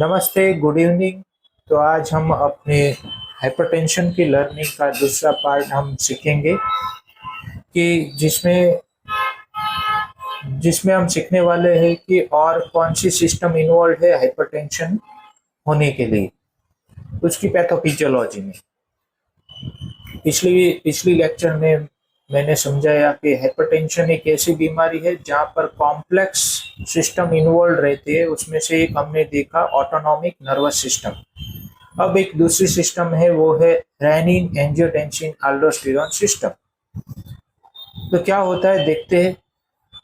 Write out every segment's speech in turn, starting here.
नमस्ते, good evening. तो आज हम अपने हाइपरटेंशन की लर्निंग का दूसरा पार्ट हम सीखेंगे कि जिसमें जिसमें हम सीखने वाले हैं कि और कौन सी सिस्टम इन्वॉल्व है हाइपरटेंशन होने के लिए उसकी पैथोफिजियोलॉजी में। पिछली पिछली लेक्चर में मैंने समझाया कि हाइपरटेंशन एक ऐसी बीमारी है जहाँ पर कॉम्प्लेक्स सिस्टम इन्वॉल्व रहते हैं। उसमें से एक हमने देखा ऑटोनॉमिक नर्वस सिस्टम। अब एक दूसरी सिस्टम है, वो है रेनिन एंजियोटेंसिन अल्डोस्टेरोन सिस्टम। तो क्या होता है देखते हैं।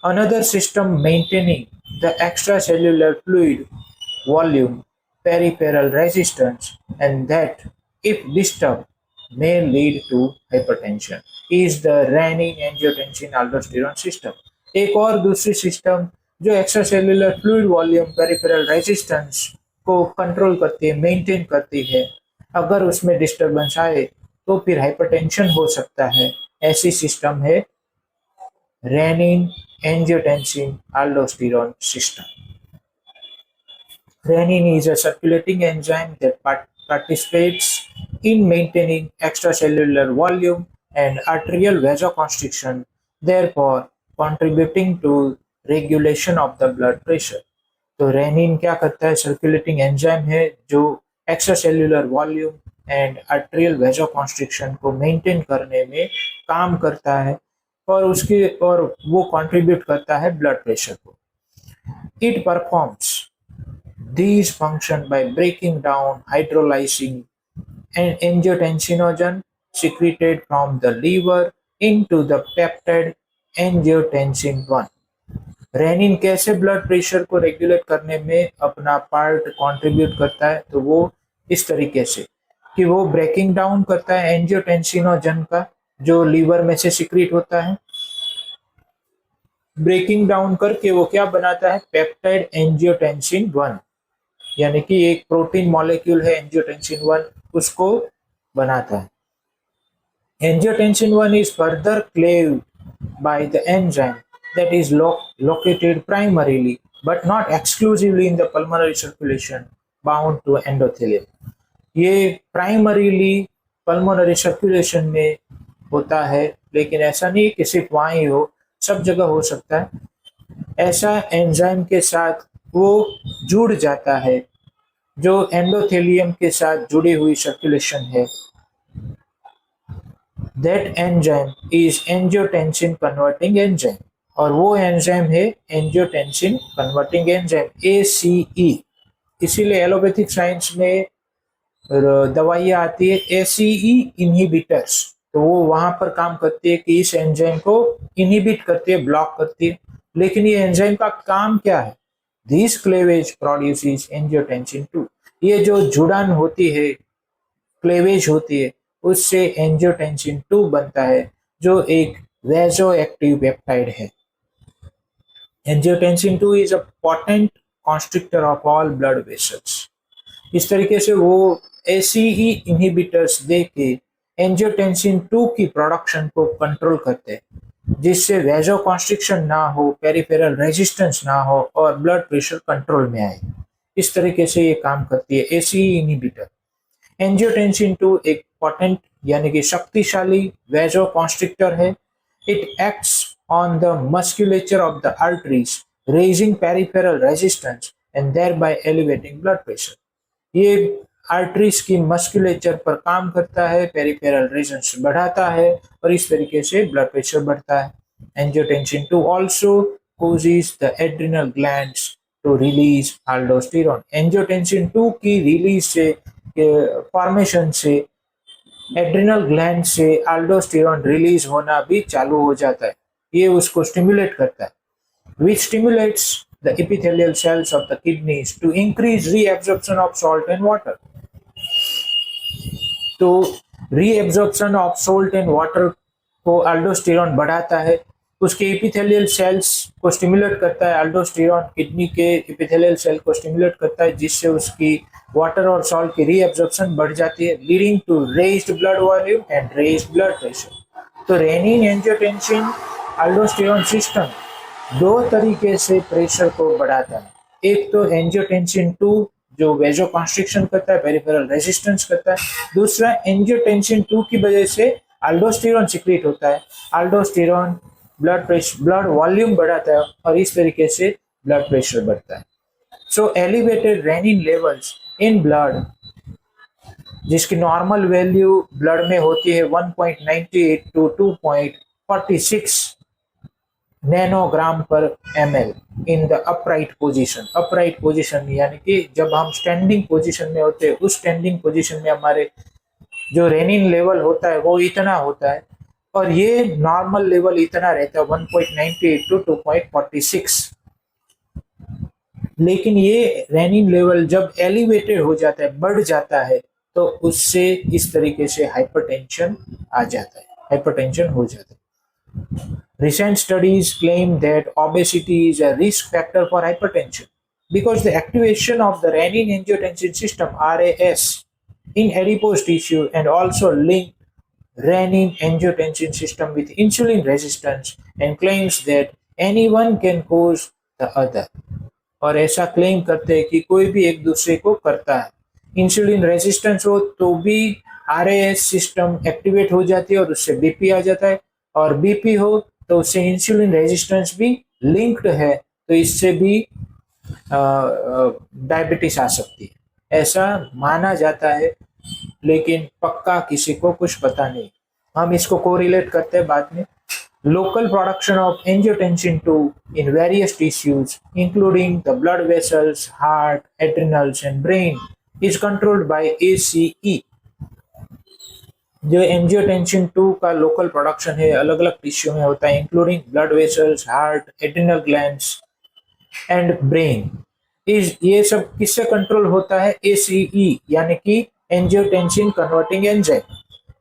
Another system maintaining the extra cellular fluid volume peripheral resistance and that if disturb may lead to hypertension is the renin angiotensin aldosterone system। एक और दूसरी सिस्टम जो extra cellular fluid volume peripheral resistance को control करती है, maintain करती है। अगर उसमें डिस्टरबेंस आए तो फिर हाइपरटेंशन हो सकता है। ऐसी सिस्टम है renin angiotensin aldosterone system। Renin is a circulating enzyme that participates in maintaining extracellular volume and arterial vasoconstriction, therefore contributing to regulation of the blood pressure। तो रेनिन क्या करता है? सर्कुलेटिंग एंजाइम है जो extra cellular volume and arterial vasoconstriction को maintain करने में काम करता है और वो कंट्रीब्यूट करता है ब्लड प्रेशर को। It performs these function by breaking down hydrolyzing and angiotensinogen secreted from the liver into the peptide angiotensin 1। Rennin कैसे ब्लड प्रेशर को रेगुलेट करने में अपना पार्ट कंट्रीब्यूट करता है? तो वो इस तरीके से कि वो ब्रेकिंग डाउन करता है एंजियोटेंसिनोजन का जो लीवर में से सिक्रीट होता है। ब्रेकिंग डाउन करके वो क्या बनाता है? पेप्टाइड एंजियोटेंसिन 1, यानी कि एक प्रोटीन मॉलिक्यूल है एंजियोटेंसिन 1, उसको बनाता है। Angiotensin 1 is further cleaved by the enzyme that is located primarily but not exclusively in the pulmonary circulation bound to endothelium। ये प्राइमरीली पल्मोनरी सर्कुलेशन में होता है, लेकिन ऐसा नहीं कि सिर्फ वहाँ ही हो, सब जगह हो सकता है। ऐसा एंजाइम के साथ वो जुड़ जाता है जो एंडोथेलियम के साथ जुड़ी हुई सर्कुलेशन है। That enzyme is angiotensin converting enzyme, और वो एंजाइम है एंजियोटेंसिन कन्वर्टिंग एंजाइम ACE। इसीलिए एलोपैथिक साइंस में दवाइयाँ आती है ACE इनहिबिटर्स, तो वो वहां पर काम करती है कि इस एंजाइम को इनहिबिट करती है, ब्लॉक करती है। लेकिन ये एंजाइम का काम क्या है? This cleavage produces angiotensin 2। ये जो जुड़ान होती है, क्लेवेज होती है, उससे एंजियोटेंसिन 2 बनता है जो एक वेजो एक्टिव पेप्टाइड है। Angiotensin 2 is a potent constrictor of all blood vessels. इस तरीके से वो ACE इनहिबिटर्स दे के एंजियोटेंसिन 2 की प्रोडक्शन को कंट्रोल करते हैं, जिससे वेजो कॉन्स्ट्रिक्शन ना हो, पेरिफेरल रेजिस्टेंस ना हो और ब्लड प्रेशर कंट्रोल में आए। इस तरीके से ये काम करती है ACE इनहिबिटर। एंजियोटेंसिन 2 एक पोटेंट यानी कि शक्तिशाली वेजो कॉन्स्ट्रिक्टर है। It acts on the musculature of the arteries raising peripheral resistance and thereby elevating blood pressure. ये आर्टरीज की मस्कुलेचर पर काम करता है, पेरिफेरल रेजिस्टेंस बढ़ाता है और इस तरीके से ब्लड प्रेशर बढ़ता है। Angiotensin 2 also causes the adrenal glands to release aldosterone। Angiotensin 2 की रिलीज से, फॉर्मेशन से एड्रिनल ग्लैंड से अल्डोस्टेरोन रिलीज होना भी चालू हो जाता है। ये उसको स्टिमुलेट करता है, which stimulates the epithelial cells of the kidneys to increase reabsorption of salt and water। तो reabsorption of salt and water को अल्डोस्टेरोन बढ़ाता है, उसके एपिथेलियल सेल्स को स्टिमुलेट करता है। अल्डोस्टेरोन किडनी के एपिथेलियल सेल को स्टिमुलेट करता है, जिससे उसकी वाटर और सॉल्ट की रीएब्जॉर्प्शन बढ़ जाती है, leading to raised blood volume and raised blood pressure. तो रेनिन एंजियोटेंसिन अल्डोस्टेरोन सिस्टम दो तरीके से प्रेशर को बढ़ाता है। एक तो एंजियोटेंसिन 2 जो वेजो कॉन्स्ट्रिक्शन करता है, पेरिफेरल रेजिस्टेंस करता है। दूसरा, एंजियोटेंसिन 2 की वजह से अल्डोस्टेरोन सिक्रीट होता है। अल्डोस्टेरोन ब्लड प्रेशर, ब्लड वॉल्यूम बढ़ाता है और इस तरीके से ब्लड प्रेशर बढ़ता है। So elevated renin levels in blood, जिसकी नॉर्मल वैल्यू ब्लड में होती है 1.98 to 2.46 nanogram per ml in the upright position. Upright position यानी कि जब हम स्टैंडिंग पोजीशन में होते हैं, उस स्टैंडिंग पोजीशन में हमारे जो रेनिन लेवल होता है वो इतना होता है, और ये नॉर्मल लेवल इतना रहता है 1.98 टू 2.46। लेकिन ये रेनिन लेवल जब एलिवेटेड हो जाता है, बढ़ जाता है, तो उससे इस तरीके से हाइपरटेंशन आ जाता है, हाइपरटेंशन हो जाता है। Recent studies claim that obesity is a risk factor for hypertension because the activation of the renin-angiotensin system (RAS) in adipose tissue and also linked renin-angiotensin system with insulin resistance, and claims that anyone can cause the other। और ऐसा claim करते हैं कि कोई भी एक दूसरे को करता है। इंसुलिन रेजिस्टेंस हो तो भी आरएएस सिस्टम एक्टिवेट हो जाती है और उससे बीपी आ जाता है, और बीपी हो तो उससे इंसुलिन रेजिस्टेंस भी लिंक्ड है, तो इससे भी डायबिटीज आ सकती है, ऐसा माना जाता है, लेकिन पक्का किसी को कुछ पता नहीं। हम इसको कोरिलेट करते हैं बाद में। Local production of angiotensin 2 in various tissues, including the blood vessels, heart, adrenals, and brain, is controlled by ACE। जो एंजियोटेंसिन 2 का लोकल प्रोडक्शन है अलग अलग टिश्यू में होता है, including blood vessels, heart, adrenal glands and brain. ये सब किससे कंट्रोल होता है? ACE यानी कि angiotensin converting enzyme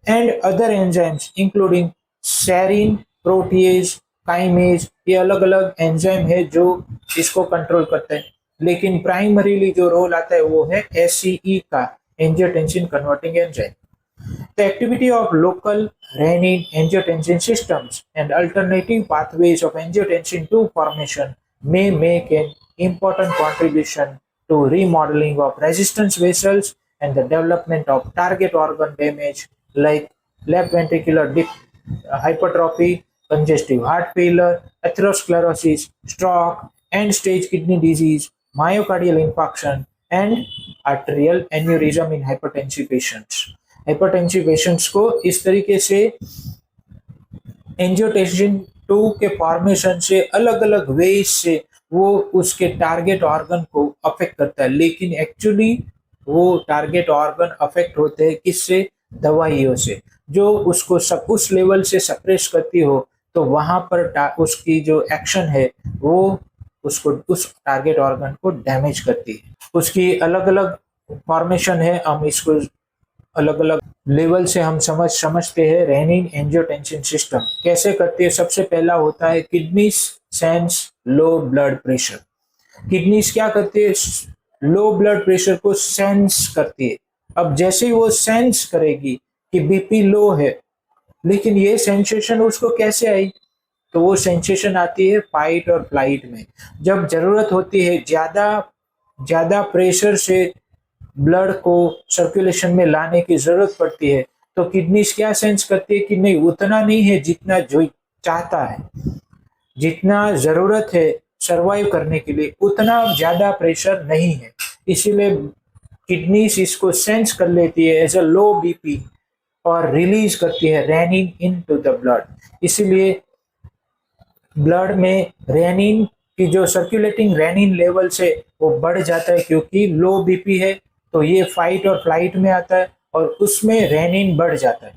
and other enzymes including serine, protease, chymase. ये अलग अलग एंजाइम है जो इसको कंट्रोल करते हैं, लेकिन प्राइमरीली जो रोल आता है वो है ACE का, angiotensin converting enzyme. The activity of local renin-angiotensin systems and alternative pathways of angiotensin 2 formation may make an important contribution to remodeling of resistance vessels and the development of target organ damage like left ventricular hypertrophy, congestive heart failure, atherosclerosis, stroke, end-stage kidney disease, myocardial infarction, and arterial aneurysm in hypertensive patients। Hypertensive patients को इस तरीके से angiotensin 2 के formation से अलग अलग veg से वो उसके टारगेट ऑर्गन को अफेक्ट करता है, लेकिन एक्चुअली वो टारगेट ऑर्गन अफेक्ट होते हैं किससे? दवाइयों से, जो उसको सब उस लेवल से सप्रेस करती हो, तो वहां पर उसकी जो एक्शन है वो उसको उस टारगेट ऑर्गन को डैमेज करती है। उसकी अलग अलग फॉर्मेशन है, हम इसको अलग अलग लेवल से हम समझते हैं। रेनिन एंजियोटेंसिन सिस्टम कैसे करती है? सबसे पहला होता है kidneys sense low blood pressure. Kidneys क्या करती है? लो ब्लड प्रेशर को सेंस करती है। अब जैसे ही वो सेंस करेगी कि बीपी लो है, लेकिन ये सेंसेशन उसको कैसे आई? तो वो सेंसेशन आती है फाइट और फ्लाइट में। जब जरूरत होती है ज्यादा प्रेशर से ब्लड को सर्कुलेशन में लाने की जरूरत पड़ती है, तो किडनीज क्या सेंस करती है कि नहीं, उतना नहीं है जितना जो चाहता है, जितना जरूरत है सरवाइव करने के लिए, उतना ज्यादा प्रेशर नहीं है। इसीलिए किडनीज इसको सेंस कर लेती है एज अ लो बीपी और रिलीज करती है रेनिन इनटू द ब्लड। इसीलिए ब्लड में रेनिन की जो सर्कुलेटिंग रेनिन लेवल से वो बढ़ जाता है, क्योंकि लो बीपी है, तो ये फाइट और फ्लाइट में आता है और उसमें रेनिन बढ़ जाता है।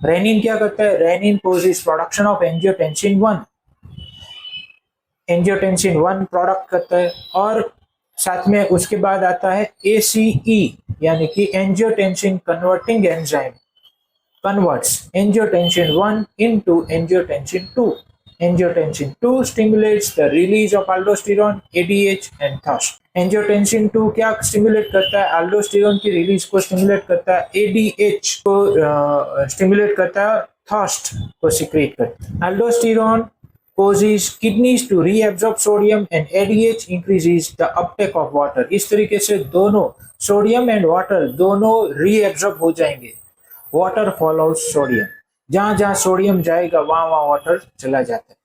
रेनिन क्या करता है? Renin causes production of angiotensin 1। Angiotensin 1 product करता है, और साथ में उसके बाद आता है ACE यानी कि angiotensin converting enzyme converts angiotensin 1 into angiotensin 2। Angiotensin 2 stimulates the release of aldosterone, ADH and thirst। Angiotensin 2 क्या स्टिमुलेट करता है? अल्डोस्टेरोन की रिलीज को स्टिमुलेट करता है, ADH को स्टिमुलेट करता है, थर्स्ट को सिक्रेट करता है। अल्डोस्टेरोन causes kidneys to reabsorb sodium and ADH increases the uptake of water। इस तरीके से दोनों सोडियम एंड वाटर दोनों रीएब्जॉर्ब हो जाएंगे। वाटर फॉलोज सोडियम, जहां जहां सोडियम जाएगा वहां वहां वाटर चला जाता है।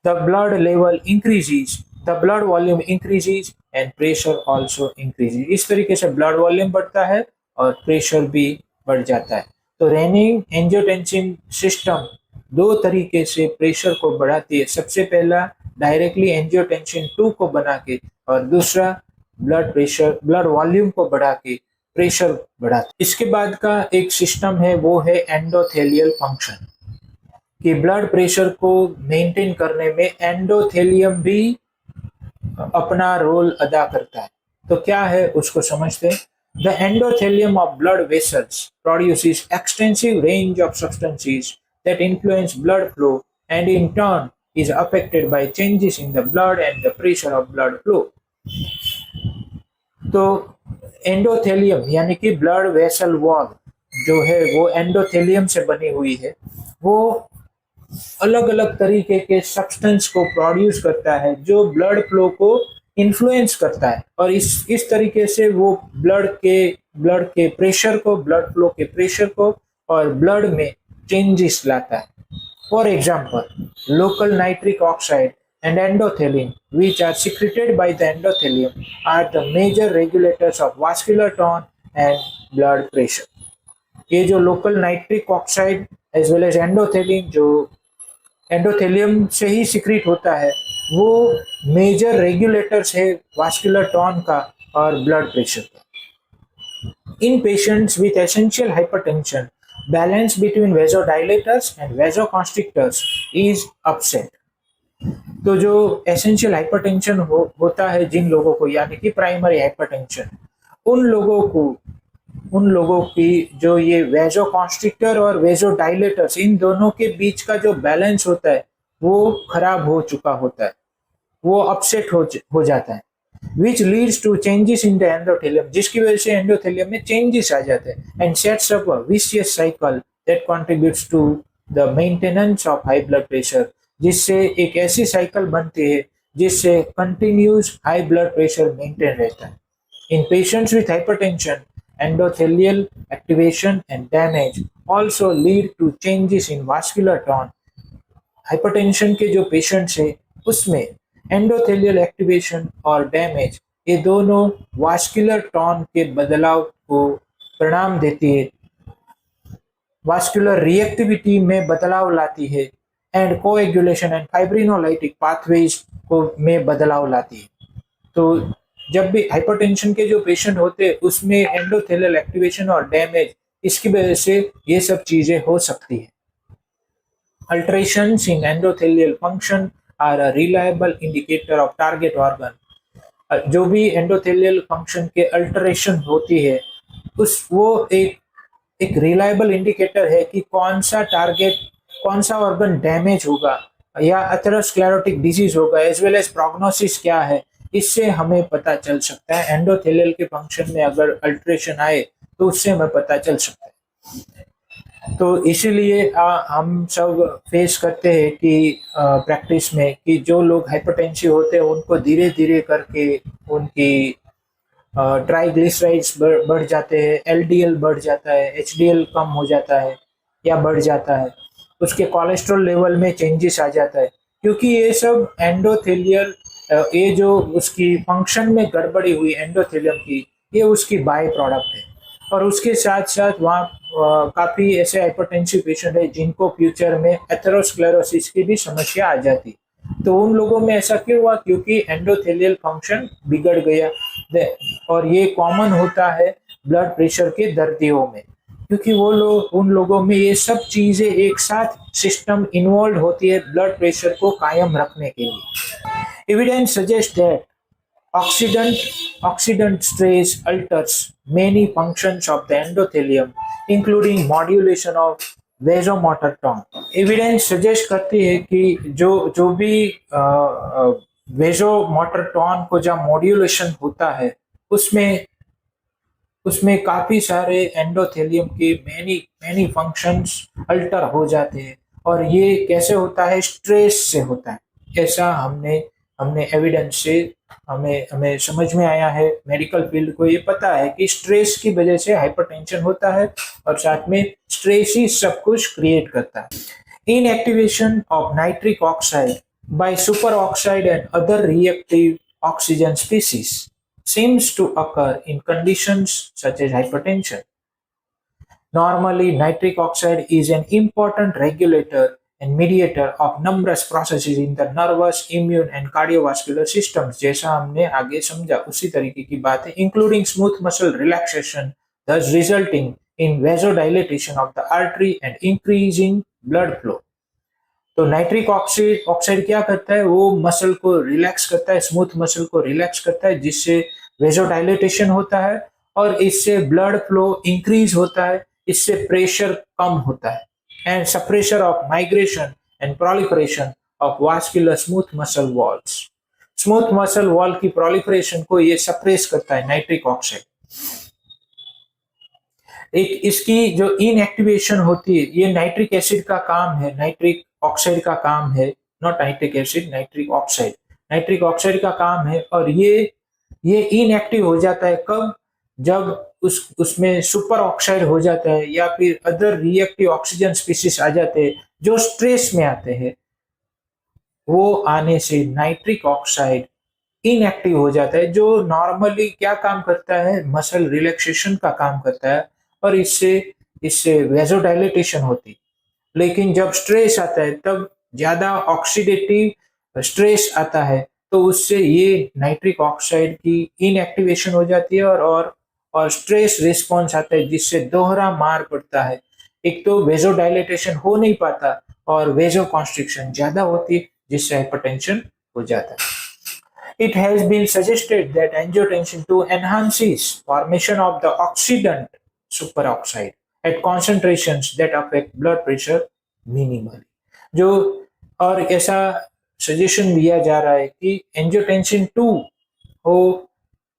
The blood level increases, the blood volume increases and pressure also increases. इस तरीके से ब्लड वॉल्यूम बढ़ता है और प्रेशर भी बढ़ जाता है। तो रेनिन एंजियोटेंसिन सिस्टम दो तरीके से प्रेशर को बढ़ाती है। सबसे पहला डायरेक्टली एंजियोटेंसिन 2 को बना के, और दूसरा ब्लड प्रेशर ब्लड वॉल्यूम को बढ़ा के प्रेशर बढ़ाती है। इसके बाद का एक सिस्टम है वो है एंडोथेलियल फंक्शन, कि ब्लड प्रेशर को मेंटेन करने में एंडोथेलियम भी अपना रोल अदा करता है। तो क्या है उसको समझते हैं। The endothelium of blood vessels produces extensive range of substances that influence blood flow and in turn is affected by changes in the blood and the pressure of blood flow। तो एंडोथेलियम यानी कि blood vessel wall जो है वो endothelium से बनी हुई है। वो अलग अलग तरीके के सब्सटेंस को प्रोड्यूस करता है जो ब्लड फ्लो को इन्फ्लुएंस करता है, और इस तरीके से वो ब्लड के प्रेशर को, ब्लड फ्लो के प्रेशर को और ब्लड में चेंजेस लाता है। For example, local nitric oxide and endothelin, which are secreted by the endothelium, are the major regulators of vascular tone and blood pressure। ये जो local nitric oxide as well as endothelin जो endothelium से ही secrete होता है, वो major regulators है vascular tone का और ब्लड प्रेशर का। In patients with essential hypertension, balance between vasodilators and vasoconstrictors is upset. तो जो एसेंशियल हाइपरटेंशन होता है जिन लोगों को, यानी कि प्राइमरी हाइपरटेंशन, उन लोगों की जो ये वेजोकॉन्स्ट्रिक्टर और वेजोडाइलेटर्स इन दोनों के बीच का जो बैलेंस होता है वो खराब हो चुका होता है, वो अपसेट हो जाता है। Which leads to changes in the endothelium, जिसकी वजह से एंडोथेलियम में चेंजेस आ जाते हैं, and sets up a vicious cycle that contributes to the maintenance of high blood pressure, जिससे एक ऐसी साइकिल बनती है जिससे continuous high blood pressure maintain रहता है। In patients with hypertension, endothelial activation and damage also lead to changes in vascular tone। Hypertension के जो पेशेंट्स है उसमें एंडोथेलियल एक्टिवेशन और डैमेज ये दोनों वास्कुलर टोन के बदलाव को परिणाम देती है, वास्कुलर रिएक्टिविटी में बदलाव लाती है, एंड कोएगुलेशन एंड फाइब्रिनोलाइटिक पाथवेज को में बदलाव लाती है। तो जब भी हाइपरटेंशन के जो पेशेंट होते हैं उसमें एंडोथेलियल एक्टिवेशन और डैमेज, इसकी वजह से ये सब चीजें हो सकती है। Alterations in endothelial function are a reliable indicator of target organ. जो भी एंडोथेलियल फंक्शन के अल्टरेशन होती है वो एक रिलायबल इंडिकेटर है कि कौन सा ऑर्गन डैमेज होगा या एथेरोस्क्लेरोटिक डिजीज होगा, एज वेल एज प्रोग्नोसिस क्या है, इससे हमें पता चल सकता है। एंडोथेलियल के फंक्शन में अगर अल्टरेशन आए तो उससे हमें पता चल सकता है। तो इसीलिए हम सब फेस करते हैं कि प्रैक्टिस में कि जो लोग हाइपरटेंसिव होते हैं उनको धीरे धीरे करके उनकी ट्राइग्लिसराइड्स बढ़ जाते हैं, एलडीएल बढ़ जाता है, एचडीएल कम हो जाता है या बढ़ जाता है, उसके कोलेस्ट्रॉल लेवल में चेंजेस आ जाता है, क्योंकि ये सब एंडोथेलियल ये जो उसकी फंक्शन में गड़बड़ी हुई एंडोथेलियम की, ये उसकी बाय प्रोडक्ट है। और उसके साथ साथ वहाँ काफ़ी ऐसे हाइपरटेंसिव पेशेंट है जिनको फ्यूचर में एथेरोस्क्लेरोसिस की भी समस्या आ जाती। तो उन लोगों में ऐसा क्यों हुआ, क्योंकि एंडोथेलियल फंक्शन बिगड़ गया। और ये कॉमन होता है ब्लड प्रेशर के दर्दियों में, क्योंकि उन लोगों में ये सब चीजें एक साथ सिस्टम इन्वॉल्व होती है ब्लड प्रेशर को कायम रखने के लिए। Evidence suggest that oxidant stress alters many functions of the endothelium including modulation of vasomotor tone। Evidence suggest करती है कि जो भी वेजोमोटर टोन को जब मॉड्यूलेशन होता है उसमें काफी सारे एंडोथेलियम के मैनी फंक्शंस अल्टर हो जाते हैं, और ये कैसे होता है, स्ट्रेस से होता है। ऐसा हमने हमने एविडेंस से हमें हमें समझ में आया है। मेडिकल फील्ड को ये पता है कि स्ट्रेस की वजह से हाइपरटेंशन होता है और साथ में स्ट्रेस ही सब कुछ क्रिएट करता है। Inactivation of nitric oxide by superoxide and other reactive oxygen species seems to occur in conditions such as hypertension. Normally, nitric oxide is an important regulator and mediator of numerous processes in the nervous, immune and cardiovascular systems. जैसा हमने आगे समझा उसी तरीके की बात है, including smooth muscle relaxation, thus resulting in vasodilation of the artery and increasing blood flow. तो नाइट्रिक ऑक्साइड ऑक्साइड क्या करता है, वो मसल को रिलैक्स करता है, स्मूथ मसल को रिलैक्स करता है, जिससे वेजोडाइलेटेशन होता है और इससे ब्लड फ्लो इंक्रीज होता है, इससे प्रेशर कम होता है and suppressor of migration and proliferation of vascular smooth muscle walls. Smooth muscle wall की प्रोलिफरेशन को ये सप्रेस करता है नाइट्रिक ऑक्साइड। एक इसकी जो इनएक्टिवेशन होती है, ये नाइट्रिक एसिड का काम है, नाइट्रिक ऑक्साइड का काम है, not nitric acid, nitric oxide, nitric oxide का काम है। और ये इनएक्टिव हो जाता है कब, जब उसमें सुपर ऑक्साइड हो जाता है या फिर अदर रिएक्टिव ऑक्सीजन स्पीसीज आ जाते हैं जो स्ट्रेस में आते हैं। वो आने से नाइट्रिक ऑक्साइड इनएक्टिव हो जाता है, जो नॉर्मली क्या काम करता है, मसल रिलैक्सेशन का काम करता है और इससे इससे वेजोडाइलेटेशन होती। लेकिन जब स्ट्रेस आता है, तब ज्यादा ऑक्सीडेटिव स्ट्रेस आता है, तो उससे ये नाइट्रिक ऑक्साइड की इनएक्टिवेशन हो जाती है और स्ट्रेस रिस्पॉन्स आता है, जिससे दोहरा मार पड़ता है। एक तो वेजोडाइलेटेशन हो नहीं पाता और वेजो कॉन्स्ट्रिक्शन ज्यादा होती है, जिससे हाइपरटेंशन हो जाता है। It has been suggested that angiotensin II enhances formation of the oxidant superoxide at concentrations that affect blood pressure minimally. जो और ऐसा सजेशन दिया जा रहा है कि एंजियोटेंसिन 2 वो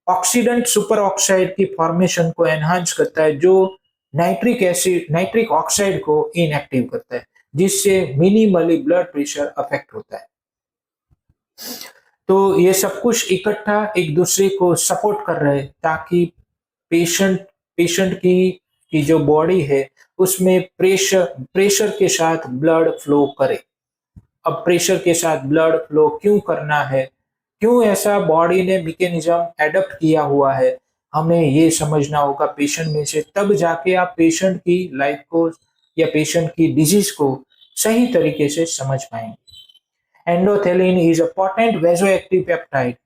ऑक्सीडेंट सुपर ऑक्साइड की फॉर्मेशन को एनहांस करता है, जो नाइट्रिक ऑक्साइड को इनएक्टिव करता है, जिससे मिनिमली ब्लड प्रेशर अफेक्ट होता है। तो ये सब कुछ इकट्ठा एक दूसरे को सपोर्ट कर रहे हैं, ताकि पेशेंट की जो बॉडी है उसमें प्रेशर के साथ ब्लड फ्लो करे। अब प्रेशर के साथ ब्लड फ्लो क्यों करना है, क्यों ऐसा बॉडी ने मैकेनिज्म एडप्ट किया हुआ है, हमें ये समझना होगा पेशेंट में से, तब जाके आप पेशेंट की लाइफ को या पेशेंट की डिजीज को सही तरीके से समझ पाएंगे। Endothelin is a potent vasoactive peptide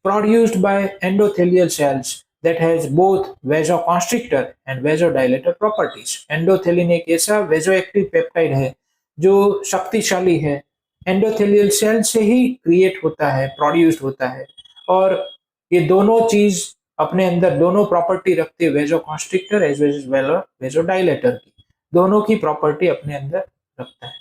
produced by endothelial cells that has both vasoconstrictor and vasodilator properties. Endothelin एक ऐसा vasoactive peptide है जो शक्तिशाली है, एंडोथेलियल सेल से ही क्रिएट होता है, प्रोड्यूस्ड होता है, और ये दोनों चीज अपने अंदर दोनों प्रॉपर्टी रखते हैं, वेजोकॉन्स्ट्रिक्टर एज वेल एज वेजोडाइलेटर की, दोनों की प्रॉपर्टी अपने अंदर रखता है।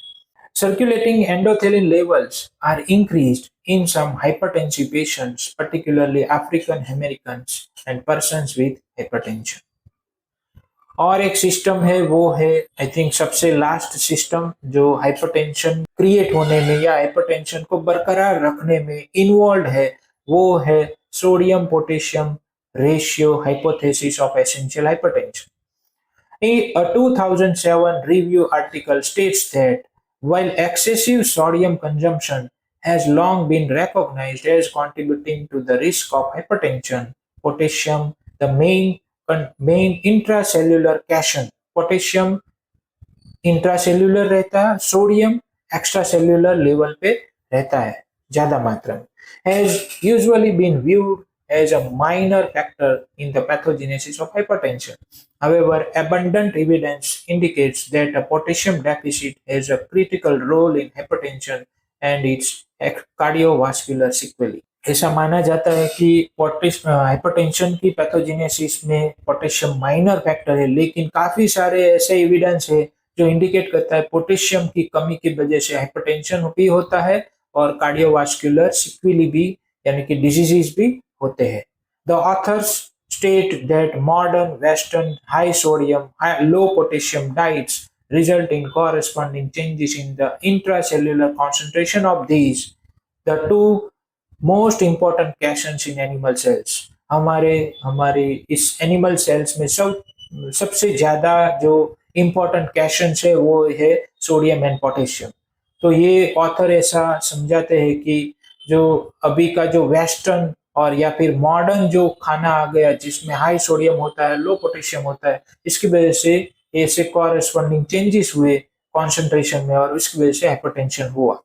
Circulating endothelin levels are increased in some hypertensive patients, particularly African Americans and persons with hypertension. और एक सिस्टम है, वो है आई थिंक सबसे लास्ट सिस्टम जो हाइपरटेंशन क्रिएट होने में या हाइपरटेंशन को बरकरार रखने में इन्वॉल्व है, वो है sodium potassium ratio hypothesis of essential hypertension. A 2007 review article states that while excessive sodium consumption has long been recognized as contributing to the risk of hypertension, potassium, the main intracellular cation, potassium intracellular रहता है, sodium extracellular level पे रहता है ज्यादा मात्रा में, has usually been viewed as a minor factor in the pathogenesis of hypertension. However, abundant evidence indicates that a potassium deficit has a critical role in hypertension and its cardiovascular sequelae. ऐसा माना जाता है कि hypertension की pathogenesis में potassium minor factor है, लेकिन काफी सारे ऐसे एविडेंस है जो इंडिकेट करता है पोटेशियम की कमी की वजह से हाइपरटेंशन भी होता है और कार्डियोवास्कुलर सिक्वेली भी यानी कि डिजीजेस भी होते हैं। The author's state that modern western high sodium low potassium diets result in corresponding changes in the intracellular concentration of these the two most important cations in animal cells. हमारे हमारे इस animal cells में सबसे ज्यादा जो important कैशंस है वो है सोडियम एंड पोटेशियम। तो ये ऑथर ऐसा समझाते हैं कि जो अभी का जो वेस्टर्न और या फिर मॉडर्न जो खाना आ गया जिसमें हाई सोडियम होता है, लो पोटेशियम होता है, इसकी वजह से ऐसे कॉरेस्पॉन्डिंग चेंजेस हुए कॉन्सेंट्रेशन में और उसकी वजह से हाइपरटेंशन हुआ।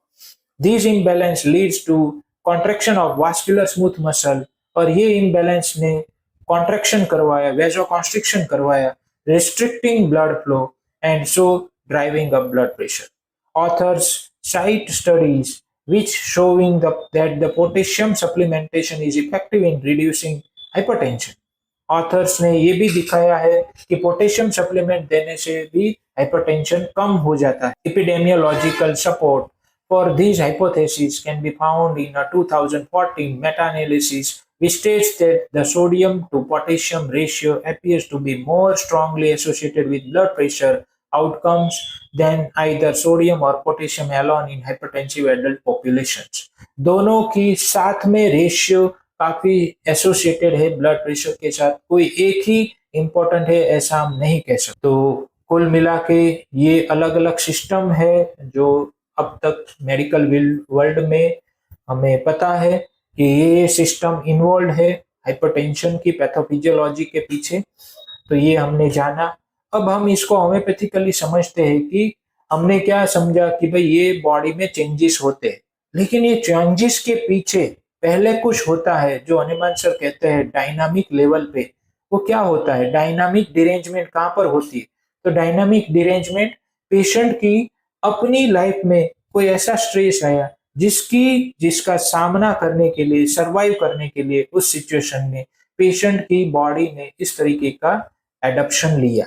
This imbalance leads to contraction of vascular smooth muscle, और ये इम्बैलेंस ने कॉन्ट्रैक्शन करवाया, वेजो कॉन्स्ट्रिक्शन करवाया, restricting blood flow and so driving up blood pressure. Authors cite studies which showing that the potassium supplementation is effective in reducing hypertension. Authors ने ये भी दिखाया है कि पोटेशियम सप्लीमेंट देने से भी हाइपरटेंशन कम हो जाता है। Epidemiological support for this hypothesis can be found in a 2014 meta-analysis which states that the sodium to potassium ratio appears to be more strongly associated with blood pressure outcomes than either sodium or potassium alone in hypertensive adult populations. दोनों की साथ में ratio काफी associated है blood pressure के साथ, कोई एक ही इंपॉर्टेंट है ऐसा हम नहीं कह सकते। तो कुल मिला के ये अलग अलग सिस्टम है जो अब तक मेडिकल वर्ल्ड में हमें पता है कि ये सिस्टम इन्वॉल्व है हाइपरटेंशन की पैथोफिजियोलॉजी के पीछे। तो ये हमने जाना। अब हम इसको होम्योपैथिकली समझते हैं कि हमने क्या समझा कि भाई ये बॉडी में चेंजेस होते हैं, लेकिन ये चेंजेस के पीछे पहले कुछ होता है जो हनुमान सर कहते हैं डायनामिक लेवल पे। वो क्या होता है? डायनामिक डिरेंजमेंट कहाँ पर होती है? तो डायनामिक डिरेंजमेंट पेशेंट की अपनी लाइफ में कोई ऐसा स्ट्रेस आया जिसका सामना करने के लिए, सरवाइव करने के लिए उस सिचुएशन में पेशेंट की बॉडी ने इस तरीके का एडप्शन लिया।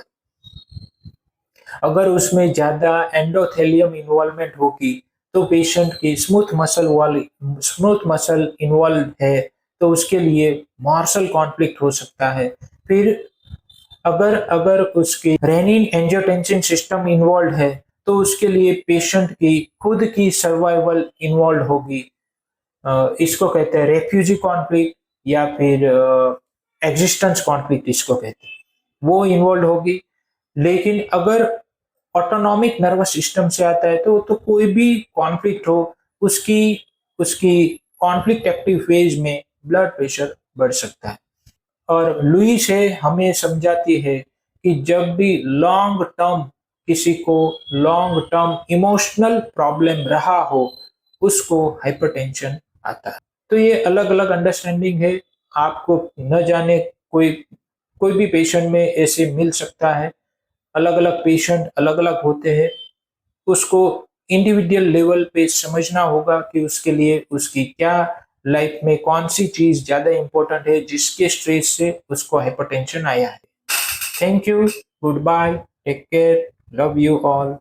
अगर उसमें ज्यादा एंडोथेलियम इन्वॉल्वमेंट होगी तो पेशेंट की स्मूथ मसल इन्वॉल्व है तो उसके लिए मार्शल कॉन्फ्लिक्ट हो सकता है। फिर अगर उसके रेनिन एंजियोटेंसिन सिस्टम इन्वॉल्व है तो उसके लिए पेशेंट की खुद की सर्वाइवल इन्वॉल्व होगी। इसको कहते हैं रेफ्यूजी कॉन्फ्लिक्ट या फिर एग्जिस्टेंस कॉन्फ्लिक्ट इसको कहते हैं, वो इन्वॉल्व होगी। लेकिन अगर ऑटोनॉमिक नर्वस सिस्टम से आता है तो कोई भी कॉन्फ्लिक्ट हो उसकी कॉन्फ्लिक्ट एक्टिव फेज में ब्लड प्रेशर बढ़ सकता है। और लुईस है हमें समझाती है कि जब भी लॉन्ग टर्म किसी को लॉन्ग टर्म इमोशनल प्रॉब्लम रहा हो उसको हाइपरटेंशन आता है। तो ये अलग अलग अंडरस्टैंडिंग है, आपको न जाने कोई भी पेशेंट में ऐसे मिल सकता है। अलग अलग पेशेंट अलग अलग होते हैं, उसको इंडिविजुअल लेवल पे समझना होगा कि उसके लिए उसकी क्या लाइफ में कौन सी चीज ज्यादा इंपॉर्टेंट है जिसके स्ट्रेस से उसको हाइपरटेंशन आया है। Thank you, goodbye, take care, love you all.